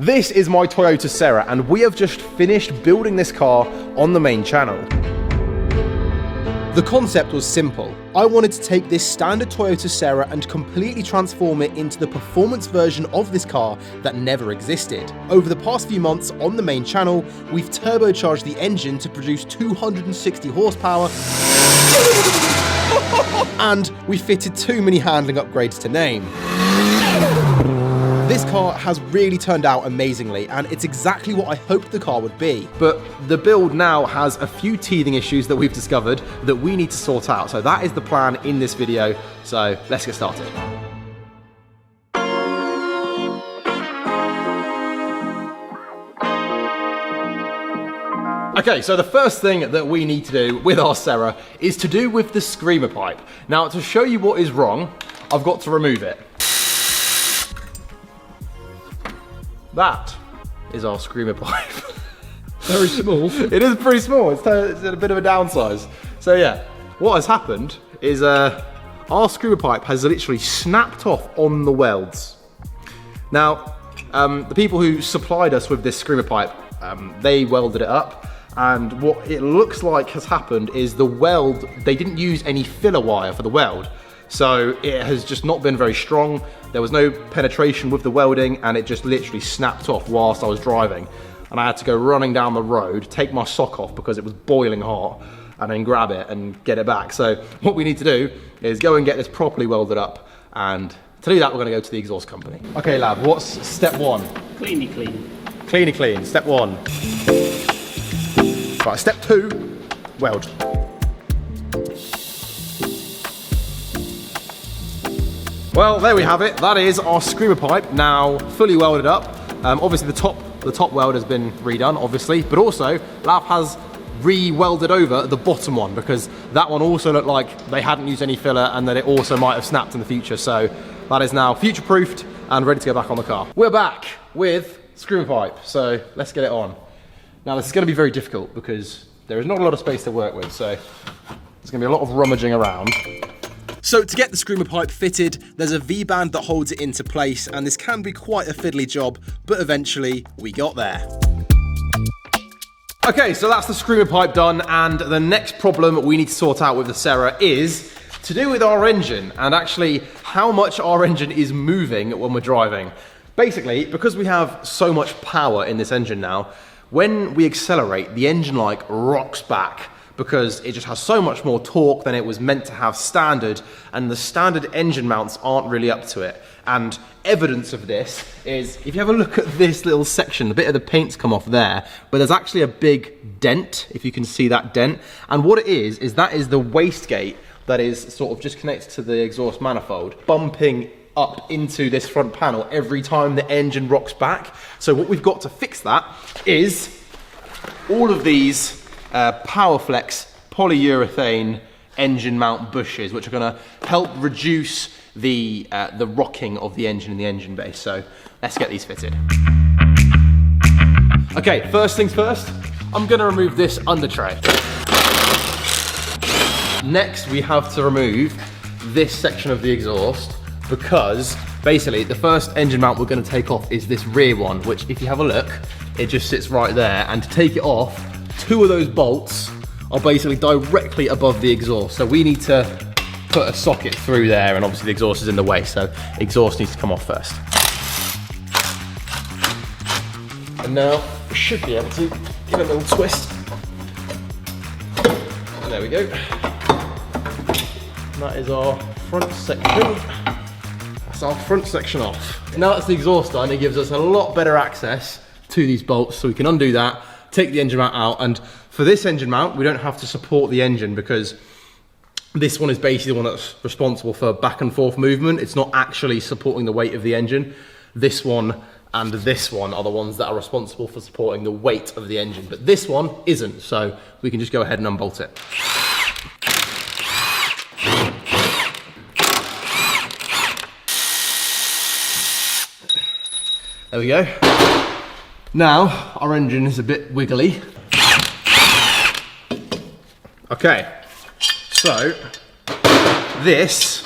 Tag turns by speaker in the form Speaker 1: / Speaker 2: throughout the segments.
Speaker 1: This is my Toyota Sera, and we have just finished building this car on the main channel. The concept was simple. I wanted to take this standard Toyota Sera and completely transform it into the performance version of this car that never existed. Over the past few months on the main channel, we've turbocharged the engine to produce 260 horsepower, and we fitted too many handling upgrades to name. This car has really turned out amazingly, and it's exactly what I hoped the car would be. But the build now has a few teething issues that we've discovered that we need to sort out. So that is the plan in this video. So let's get started. Okay, so the first thing that we need to do with our Sera is to do with the screamer pipe. Now, to show you what is wrong, I've got to remove it. That is our screamer pipe.
Speaker 2: Very small.
Speaker 1: It is pretty small. It's a bit of a downsize. So yeah, what has happened is our screamer pipe has literally snapped off on the welds. Now, the people who supplied us with this screamer pipe, they welded it up, and what it looks like has happened is the weld, they didn't use any filler wire for the weld. So it has just not been very strong. There was no penetration with the welding, and it just literally snapped off whilst I was driving. And I had to go running down the road, take my sock off because it was boiling hot, and then grab it and get it back. So what we need to do is go and get this properly welded up, and to do that we're going to go to the exhaust company. Okay lad, what's step one?
Speaker 2: Cleany clean.
Speaker 1: Cleany clean, step one. Right, step two, weld. Well, there we have it. That is our screamer pipe now fully welded up. Obviously the top weld has been redone, obviously, but also Lav has re-welded over the bottom one because that one also looked like they hadn't used any filler and that it also might have snapped in the future. So that is now future-proofed and ready to go back on the car. We're back with screamer pipe, so let's get it on. Now this is going to be very difficult because there is not a lot of space to work with, so there's going to be a lot of rummaging around. So to get the screamer pipe fitted, there's a V-band that holds it into place, and this can be quite a fiddly job, but eventually we got there. Okay, so that's the screamer pipe done, and the next problem we need to sort out with the Sera is to do with our engine, and actually how much our engine is moving when we're driving. Basically, because we have so much power in this engine now, when we accelerate, the engine like rocks back, because it just has so much more torque than it was meant to have standard, and the standard engine mounts aren't really up to it. And evidence of this is, if you have a look at this little section, a bit of the paint's come off there, but there's actually a big dent, if you can see that dent. And what it is that is the wastegate that is sort of just connected to the exhaust manifold, bumping up into this front panel every time the engine rocks back. So what we've got to fix that is all of these Powerflex polyurethane engine mount bushes, which are going to help reduce the rocking of the engine in the engine bay. So let's get these fitted. Okay, first things first, I'm going to remove this under tray. Next, we have to remove this section of the exhaust, because basically the first engine mount we're going to take off is this rear one, which if you have a look, it just sits right there, and to take it off, two of those bolts are basically directly above the exhaust. So we need to put a socket through there, and obviously the exhaust is in the way, so exhaust needs to come off first. And now we should be able to give it a little twist. There we go. And that is our front section. That's our front section off. Now that's the exhaust done, it gives us a lot better access to these bolts, so we can undo that, take the engine mount out, and for this engine mount, we don't have to support the engine because this one is basically the one that's responsible for back and forth movement. It's not actually supporting the weight of the engine. This one and this one are the ones that are responsible for supporting the weight of the engine, but this one isn't, so we can just go ahead and unbolt it. There we go. Now, our engine is a bit wiggly. Okay, so this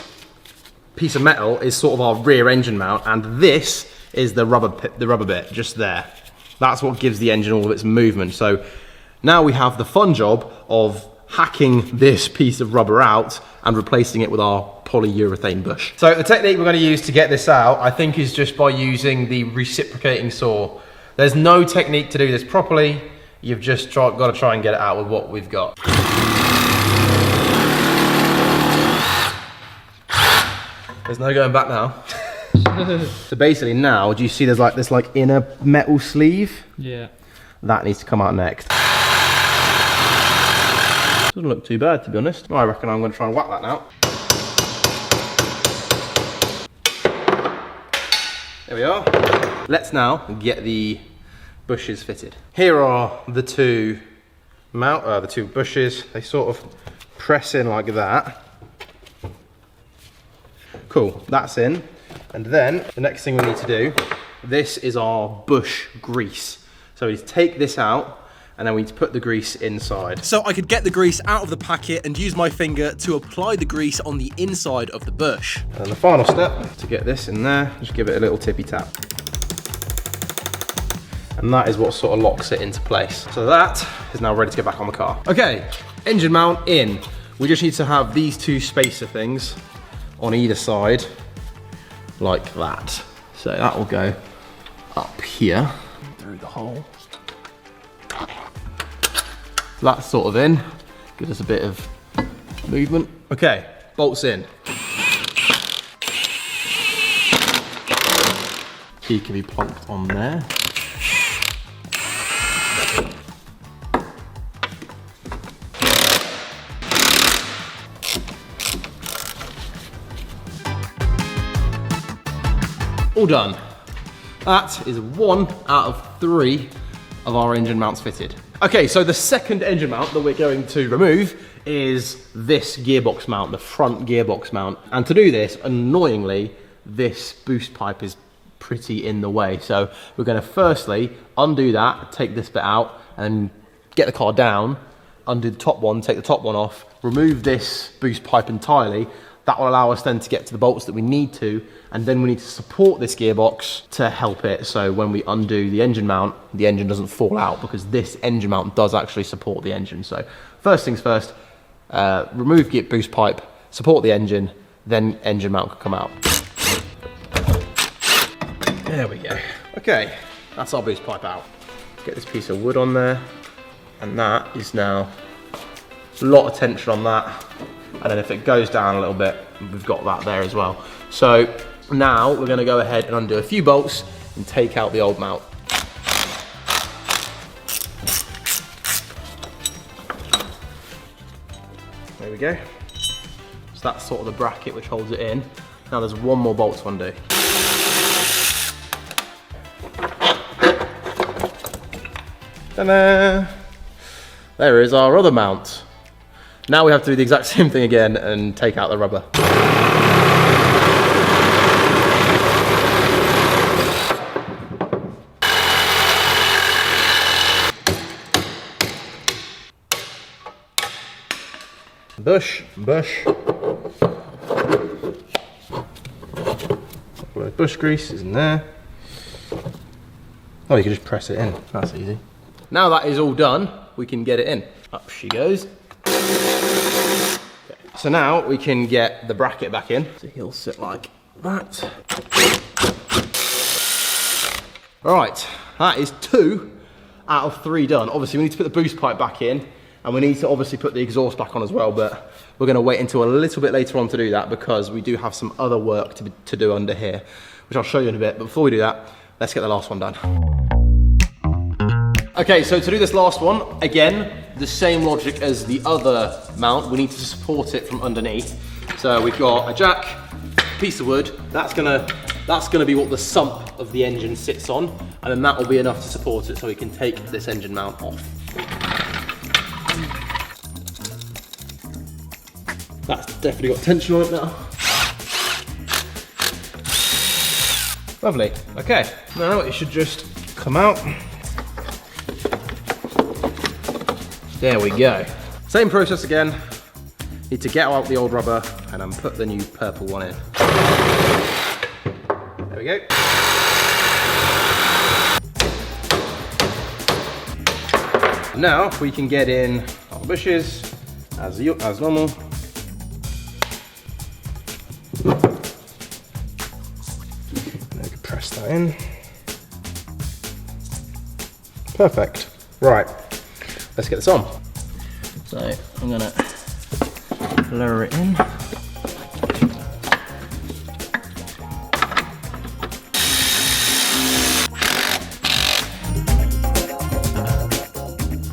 Speaker 1: piece of metal is sort of our rear engine mount, and this is the rubber bit just there. That's what gives the engine all of its movement. So now we have the fun job of hacking this piece of rubber out and replacing it with our polyurethane bush. So the technique we're going to use to get this out, I think, is just by using the reciprocating saw. There's no technique to do this properly. You've just got to try and get it out with what we've got. There's no going back now. So basically now, do you see there's like this inner metal sleeve? Yeah. That needs to come out next. Doesn't look too bad, to be honest. I reckon I'm going to try and whack that now. There we are. Let's now get the bushes fitted. Here are the two bushes. They sort of press in like that. Cool, that's in. And then the next thing we need to do, this is our bush grease. So we need to take this out, and then we need to put the grease inside. So I could get the grease out of the packet and use my finger to apply the grease on the inside of the bush. And the final step, to get this in there, just give it a little tippy tap. And that is what sort of locks it into place. So that is now ready to get back on the car. Okay, engine mount in. We just need to have these two spacer things on either side, like that. So that will go up here, through the hole. That's sort of in, gives us a bit of movement. Okay, bolts in. Key can be plonked on there. All done. That is 1 out of 3 of our engine mounts fitted. Okay, so the second engine mount that we're going to remove is this gearbox mount, the front gearbox mount. And to do this, annoyingly, this boost pipe is pretty in the way. So we're going to firstly undo that, take this bit out, and get the car down, undo the top one, take the top one off, remove this boost pipe entirely. That will allow us then to get to the bolts that we need to, and then we need to support this gearbox to help it. So when we undo the engine mount, the engine doesn't fall out, because this engine mount does actually support the engine. So first things first, remove gear boost pipe, support the engine, then engine mount can come out. There we go. Okay, that's our boost pipe out. Get this piece of wood on there, and that is now a lot of tension on that. And then if it goes down a little bit, we've got that there as well. So now we're going to go ahead and undo a few bolts and take out the old mount. There we go. So that's sort of the bracket which holds it in. Now there's one more bolt to undo. Ta-da! There is our other mount. Now we have to do the exact same thing again and take out the rubber. Bush, bush. Bush grease is in there. Oh, you can just press it in. That's easy. Now that is all done, we can get it in. Up she goes. So now we can get the bracket back in. So he'll sit like that. All right, that is 2 out of 3 done. Obviously we need to put the boost pipe back in, and we need to obviously put the exhaust back on as well, but we're gonna wait until a little bit later on to do that, because we do have some other work to do under here, which I'll show you in a bit. But before we do that, let's get the last one done. Okay, so to do this last one, again, the same logic as the other mount. We need to support it from underneath. So we've got a jack, piece of wood. That's gonna be what the sump of the engine sits on, and then that will be enough to support it, so we can take this engine mount off. That's definitely got tension on it now. Lovely. Okay, now it should just come out. There we go. Same process again. Need to get out the old rubber and then put the new purple one in. There we go. now we can get in our bushes as normal. Press that in. Perfect. Right, let's get this on. So I'm gonna lower it in.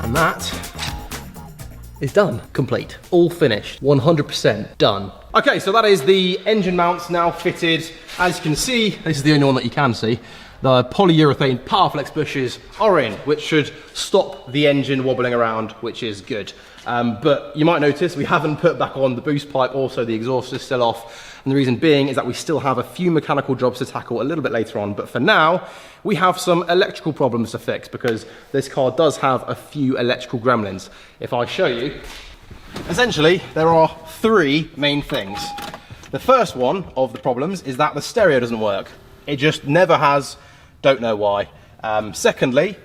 Speaker 1: And that is done. Complete. All finished. 100% done. Okay, so that is the engine mounts now fitted. As you can see, this is the only one that you can see. The polyurethane Powerflex bushes are in, which should stop the engine wobbling around, which is good. But you might notice we haven't put back on the boost pipe, also the exhaust is still off. And the reason being is that we still have a few mechanical jobs to tackle a little bit later on. But for now, we have some electrical problems to fix because this car does have a few electrical gremlins. If I show you, essentially, there are three main things. The first one of the problems is that the stereo doesn't work. It just never has, don't know why. Secondly,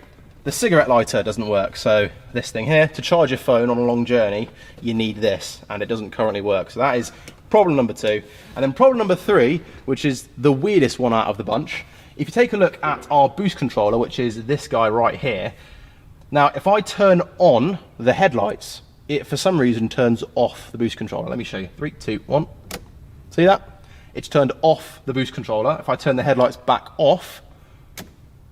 Speaker 1: the cigarette lighter doesn't work. So this thing here, to charge your phone on a long journey, you need this, and it doesn't currently work. So that is problem number 2. And then problem number 3, which is the weirdest one out of the bunch. If you take a look at our boost controller, which is this guy right here. Now, if I turn on the headlights, it for some reason turns off the boost controller. Let me show you. 3, 2, 1. See that? It's turned off the boost controller. If I turn the headlights back off,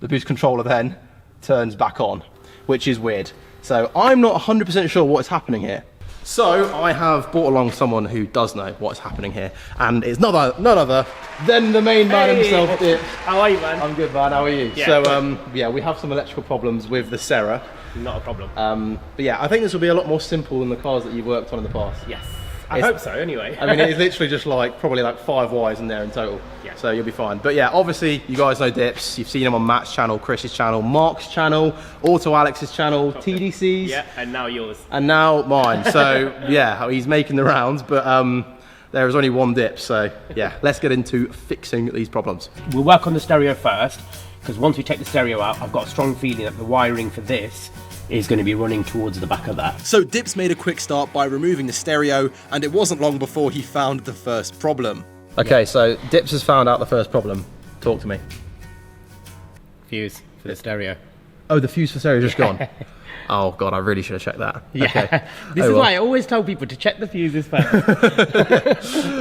Speaker 1: the boost controller then turns back on, which is weird. So I'm not 100% sure what is happening here. So I have brought along someone who does know what's happening here, and it's none other than the main man himself. Dip.
Speaker 2: How are you, man?
Speaker 1: I'm good, man. How are you?
Speaker 2: Yeah,
Speaker 1: so yeah, we have some electrical problems with the Sera.
Speaker 2: Not a problem.
Speaker 1: But yeah, I think this will be a lot more simple than the cars that you've worked on in the past.
Speaker 2: Yes. I hope so, anyway.
Speaker 1: I mean, it's literally just probably 5 wires in there in total.
Speaker 2: Yeah.
Speaker 1: So you'll be fine. But yeah, obviously, you guys know Dips. You've seen him on Matt's channel, Chris's channel, Mark's channel, Auto Alex's channel, TDC's.
Speaker 2: Yeah, and now yours.
Speaker 1: And now mine. So yeah, he's making the rounds, but there is only one Dip. So yeah, let's get into fixing these problems.
Speaker 2: We'll work on the stereo first, because once we take the stereo out, I've got a strong feeling that the wiring for this is going to be running towards the back of that.
Speaker 1: So Dips made a quick start by removing the stereo, and it wasn't long before he found the first problem. Okay, so Dips has found out the first problem. Talk to me.
Speaker 2: Fuse for the stereo.
Speaker 1: Oh, the fuse for stereo just gone. Oh god, I really should have checked that.
Speaker 2: Yeah.
Speaker 1: Okay.
Speaker 2: This is why I always tell people to check the fuses first.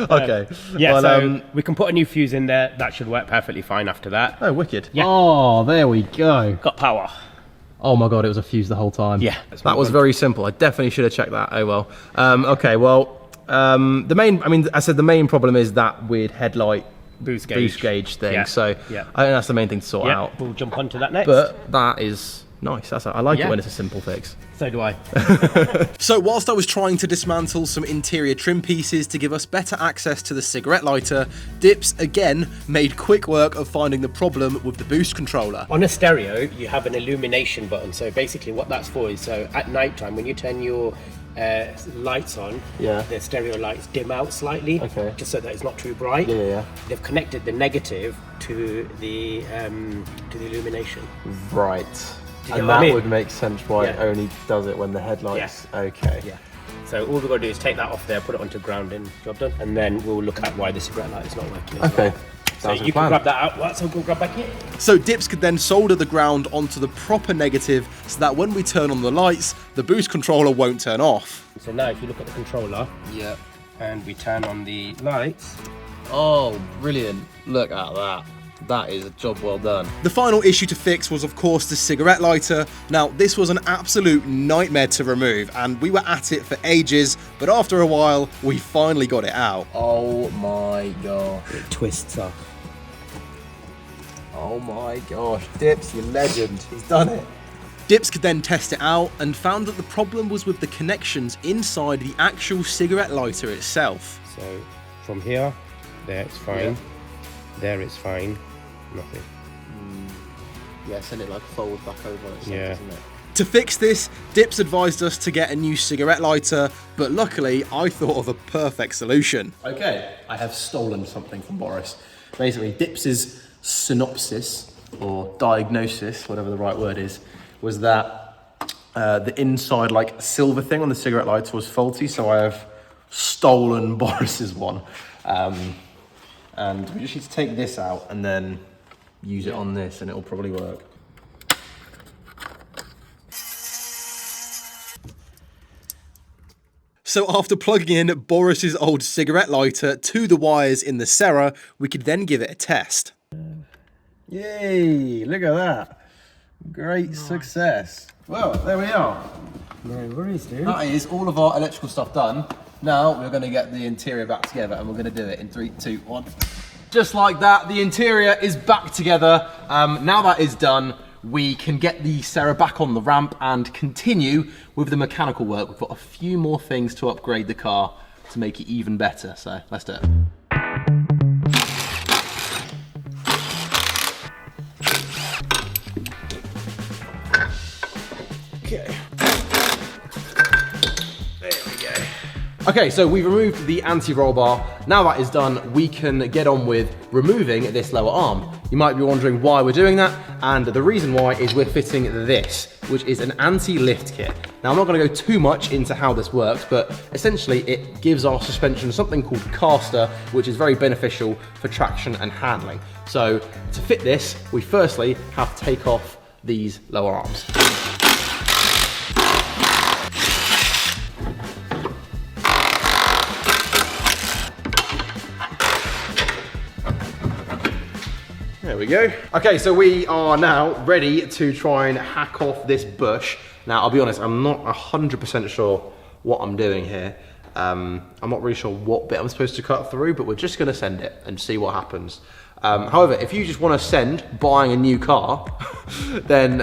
Speaker 1: Okay.
Speaker 2: Yeah,
Speaker 1: well,
Speaker 2: so we can put a new fuse in there. That should work perfectly fine after that.
Speaker 1: Oh, wicked.
Speaker 2: Yeah.
Speaker 1: Oh, there we go.
Speaker 2: Got power.
Speaker 1: Oh my god, it was a fuse the whole time.
Speaker 2: Yeah.
Speaker 1: That was very simple. I definitely should have checked that. Oh well. Okay, well, the main problem is that weird headlight
Speaker 2: Boost gauge
Speaker 1: thing.
Speaker 2: Yeah.
Speaker 1: So
Speaker 2: Yeah.
Speaker 1: I think that's the main thing to sort out.
Speaker 2: We'll jump onto that next.
Speaker 1: But that is nice. I like it
Speaker 2: Yeah.
Speaker 1: when it's a simple fix.
Speaker 2: So do I.
Speaker 1: So whilst I was trying to dismantle some interior trim pieces to give us better access to the cigarette lighter, Dips again made quick work of finding the problem with the boost controller.
Speaker 2: On a stereo, you have an illumination button. So basically what that's for is, so at night time when you turn your lights on,
Speaker 1: Yeah.
Speaker 2: the stereo lights dim out slightly,
Speaker 1: Okay.
Speaker 2: just so that it's not too bright.
Speaker 1: Yeah.
Speaker 2: They've connected the negative to the illumination.
Speaker 1: Right.
Speaker 2: you get what I mean?
Speaker 1: make sense why
Speaker 2: it
Speaker 1: only does it when the headlights.
Speaker 2: Yeah.
Speaker 1: Okay.
Speaker 2: Yeah. So all we've got to do is take that off there, put it onto grounding, job done, and then we'll look at why the cigarette light is not working. as
Speaker 1: Okay.
Speaker 2: well. So you can grab that out. So we'll grab back here.
Speaker 1: So Dips could then solder the ground onto the proper negative so that when we turn on the lights, the boost controller won't turn off.
Speaker 2: So now if you look at the controller,
Speaker 1: Yeah.
Speaker 2: and we turn on the lights.
Speaker 1: Oh, brilliant. Look at that. That is a job well done. The final issue to fix was, of course, the cigarette lighter. Now, this was an absolute nightmare to remove, and we were at it for ages, but after a while, we finally got it out. Oh my god.
Speaker 2: It twists off.
Speaker 1: Oh my gosh. Dips, you legend. He's done it. Dips could then test it out and found that the problem was with the connections inside the actual cigarette lighter itself.
Speaker 2: So from here, there it's fine. There it's fine. Nothing.
Speaker 1: Yeah, send it like fold back over on itself,
Speaker 2: Yeah.
Speaker 1: isn't it? To fix this, Dips advised us to get a new cigarette lighter, but luckily I thought of a perfect solution. Okay, I have stolen something from Boris. Basically, Dips's synopsis, or diagnosis, whatever the right word is, was that the inside like silver thing on the cigarette lighter was faulty, so I have stolen Boris's one. And we just need to take this out and then use it on this, and it'll probably work. So after plugging in Boris's old cigarette lighter to the wires in the Sera, we could then give it a test. Yay, look at that. Great success. Well, there we are.
Speaker 2: No worries, dude.
Speaker 1: That is all of our electrical stuff done. Now we're going to get the interior back together, and we're going to do it in 3, 2, 1. Just like that, the interior is back together. Now that is done, we can get the Sera back on the ramp and continue with the mechanical work. We've got a few more things to upgrade the car to make it even better, so let's do it. Okay. There we go. Okay, so we've removed the anti-roll bar. Now that is done, we can get on with removing this lower arm. You might be wondering why we're doing that, and the reason why is we're fitting this, which is an anti-lift kit. Now, I'm not gonna go too much into how this works, but essentially it gives our suspension something called caster, which is very beneficial for traction and handling. So to fit this, we firstly have to take off these lower arms. There we go. Okay, so we are now ready to try and hack off this bush. Now, I'll be honest, I'm not 100% sure what I'm doing here. I'm not really sure what bit I'm supposed to cut through, but we're just gonna send it and see what happens. However, if you just want to send buying a new car, then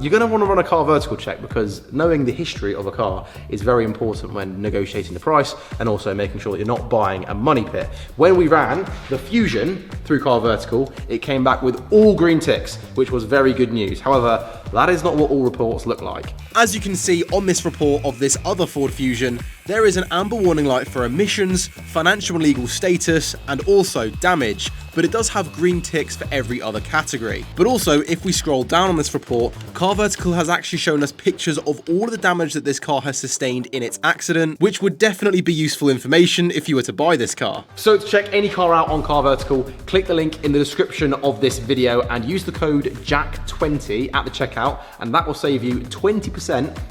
Speaker 1: you're going to want to run a Carvertical check, because knowing the history of a car is very important when negotiating the price and also making sure that you're not buying a money pit. When we ran the Fusion through Carvertical, it came back with all green ticks, which was very good news. However, that is not what all reports look like. As you can see on this report of this other Ford Fusion, there is an amber warning light for emissions, financial and legal status, and also damage, but it does have green ticks for every other category. But also, if we scroll down on this report, Carvertical has actually shown us pictures of all of the damage that this car has sustained in its accident, which would definitely be useful information if you were to buy this car. So to check any car out on Carvertical, click the link in the description of this video and use the code JACK20 at the checkout, and that will save you 20%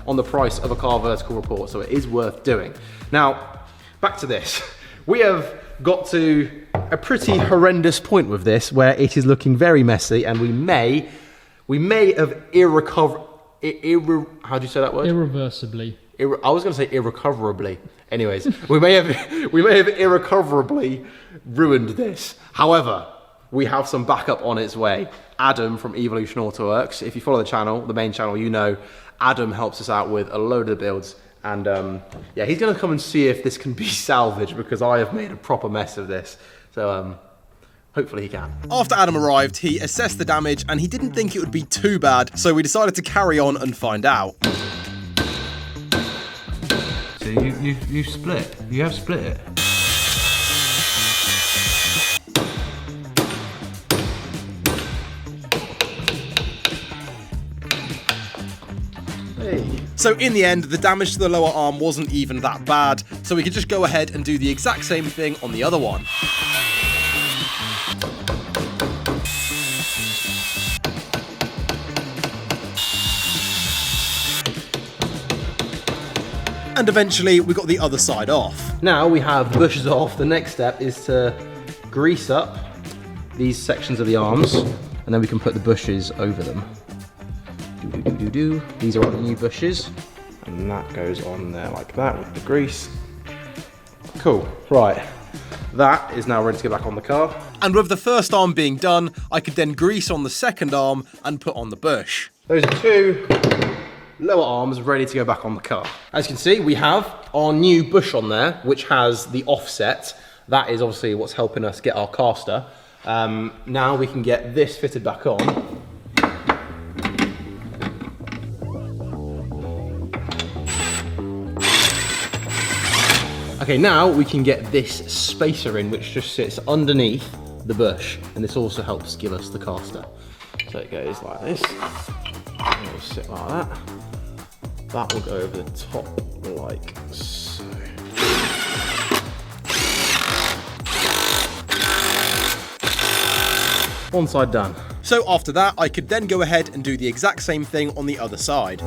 Speaker 1: on the price of a Carvertical report, so it is worth doing. Now, back to this. We have got to a pretty horrendous point with this where it is looking very messy, and we may have how do you say that word?
Speaker 3: Irreversibly.
Speaker 1: I was going to say irrecoverably. Anyways, we may have irrecoverably ruined this. However, we have some backup on its way. Adam from Evolution Autoworks. If you follow the channel, the main channel, you know Adam helps us out with a load of the builds. And yeah, he's going to come and see if this can be salvaged, because I have made a proper mess of this. So hopefully he can. After Adam arrived, he assessed the damage and he didn't think it would be too bad, so we decided to carry on and find out.
Speaker 4: So you split. You have split it.
Speaker 1: So in the end, the damage to the lower arm wasn't even that bad, so we could just go ahead and do the exact same thing on the other one. And eventually we got the other side off. Now we have the bushes off. The next step is to grease up these sections of the arms, and then we can put the bushes over them. These are all the new bushes, and that goes on there like that with the grease. Cool, right. That is now ready to go back on the car. And with the first arm being done, I could then grease on the second arm and put on the bush. Those are two lower arms ready to go back on the car. As you can see, we have our new bush on there, which has the offset. That is obviously what's helping us get our caster. Now we can get this fitted back on. Okay, now we can get this spacer in, which just sits underneath the bush, and this also helps give us the caster. So it goes like this, and it'll sit like that. that will go over the top like so. One side done. So after that, I could then go ahead and do the exact same thing on the other side.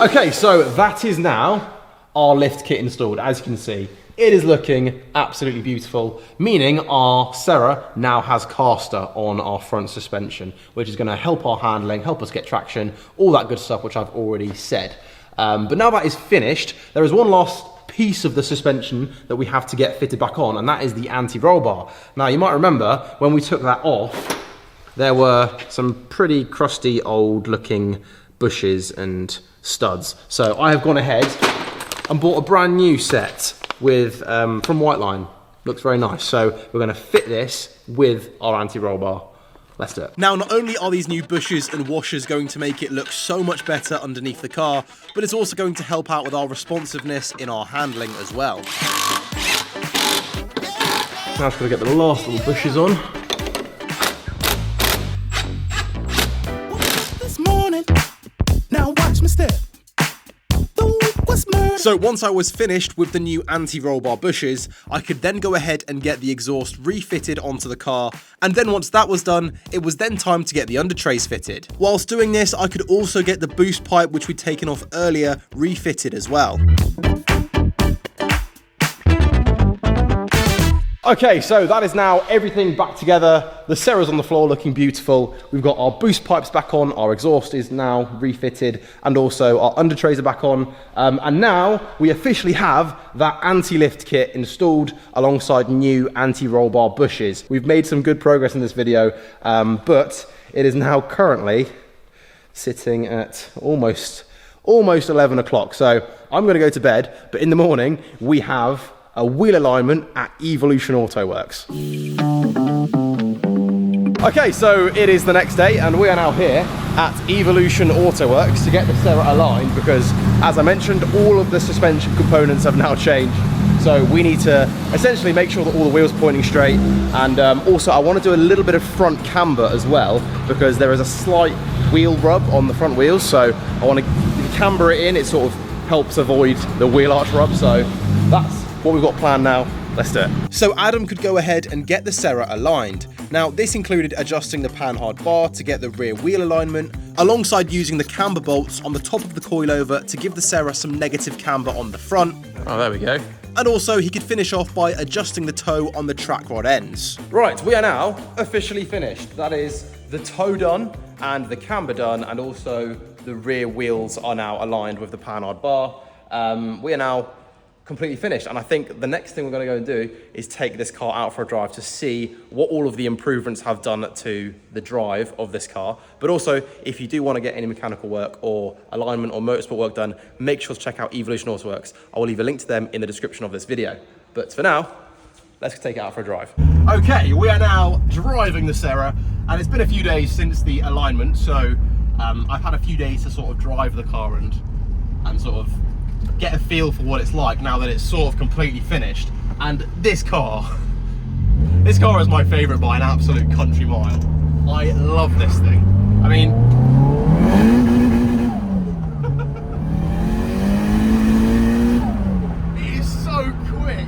Speaker 1: Okay, so that is now our lift kit installed. As you can see, it is looking absolutely beautiful, meaning our Sera now has caster on our front suspension, which is going to help our handling, help us get traction, all that good stuff, which I've already said. But now that is finished, there is one last piece of the suspension that we have to get fitted back on, and that is the anti-roll bar. Now, you might remember when we took that off, there were some pretty crusty old looking bushes and studs. So I have gone ahead and bought a brand new set with from White Line. Looks very nice. So we're going to fit this with our anti-roll bar. Let's do it. Now, not only are these new bushes and washers going to make it look so much better underneath the car, but it's also going to help out with our responsiveness in our handling as well. Now I've got to get the last little bushes on.
Speaker 3: This morning, now watch me step.
Speaker 1: So once I was finished with the new anti-roll bar bushes, I could then go ahead and get the exhaust refitted onto the car, and then once that was done, it was then time to get the under trays fitted. Whilst doing this, I could also get the boost pipe, which we'd taken off earlier, refitted as well. Okay, so that is now everything back together. The Sera's on the floor looking beautiful. We've got our boost pipes back on, our exhaust is now refitted, and also our under trays are back on. And now we officially have that anti-lift kit installed alongside new anti-roll bar bushes. We've made some good progress in this video, but it is now currently sitting at almost 11 o'clock. So I'm gonna go to bed, but in the morning we have a wheel alignment at Evolution Autoworks. Okay, so it is the next day and we are now here at Evolution Autoworks to get the Sera aligned because, as I mentioned, all of the suspension components have now changed. So we need to essentially make sure that all the wheels are pointing straight, and also I want to do a little bit of front camber as well because there is a slight wheel rub on the front wheels, so I want to camber it in. It sort of helps avoid the wheel arch rub, so that's what we've got planned now. Let's do it. So Adam could go ahead and get the Sera aligned. Now, this included adjusting the panhard bar to get the rear wheel alignment, alongside using the camber bolts on the top of the coilover to give the Sera some negative camber on the front. Oh, there we go.
Speaker 5: And also he could finish off by adjusting the toe on the track rod ends.
Speaker 1: Right, we are now officially finished. That is the toe done and the camber done, and also the rear wheels are now aligned with the panhard bar. We are now completely finished, and I think the next thing we're going to go and do is take this car out for a drive to see what all of the improvements have done to the drive of this car. But also, if you do want to get any mechanical work or alignment or motorsport work done, make sure to check out Evolution Autoworks. I will leave a link to them in the description of this video. But for now, let's take it out for a drive. Okay, we are now driving the Sera, and it's been a few days since the alignment, so I've had a few days to sort of drive the car and sort of get a feel for what it's like now that it's sort of completely finished. And this car is my favorite by an absolute country mile. I love this thing. I mean, it is so quick.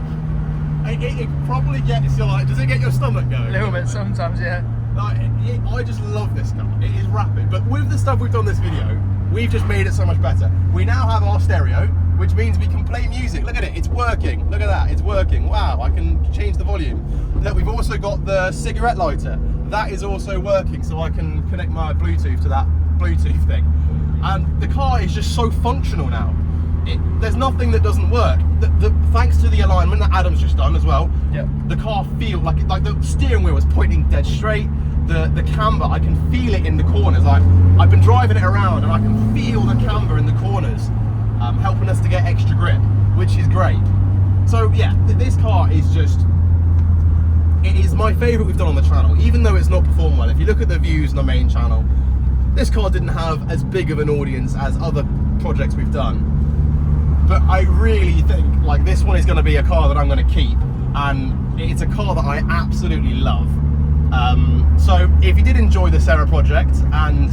Speaker 1: It probably gets you, like, does it get your stomach going?
Speaker 6: A little bit sometimes, yeah.
Speaker 1: Like, I just love this car. It is rapid, but with the stuff we've done this video, we've just made it so much better. We now have our stereo, which means we can play music. Look at it, it's working. Look at that, it's working. Wow, I can change the volume. Look, we've also got the cigarette lighter. That is also working, so I can connect my Bluetooth to that Bluetooth thing. And the car is just so functional now. There's nothing that doesn't work. Thanks to the alignment that Adam's just done as well,
Speaker 6: Yep.
Speaker 1: the car feels like the steering wheel is pointing dead straight. The camber, I can feel it in the corners. Like, I've been driving it around and I can feel the camber in the corners, helping us to get extra grip, which is great. So yeah, this car is just, it is my favourite we've done on the channel, even though it's not performed well. If you look at the views on the main channel, this car didn't have as big of an audience as other projects we've done. but I really think like this one is going to be a car that I'm going to keep, and it's a car that I absolutely love. So if you did enjoy the Sera project and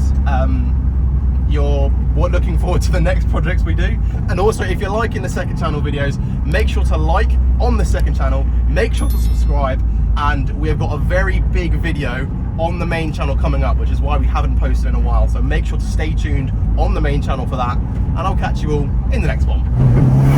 Speaker 1: you're looking forward to the next projects we do, and also if you're liking the second channel videos, make sure to like on the second channel, make sure to subscribe, and we have got a very big video on the main channel coming up, which is why we haven't posted in a while. So make sure to stay tuned on the main channel for that, and I'll catch you all in the next one.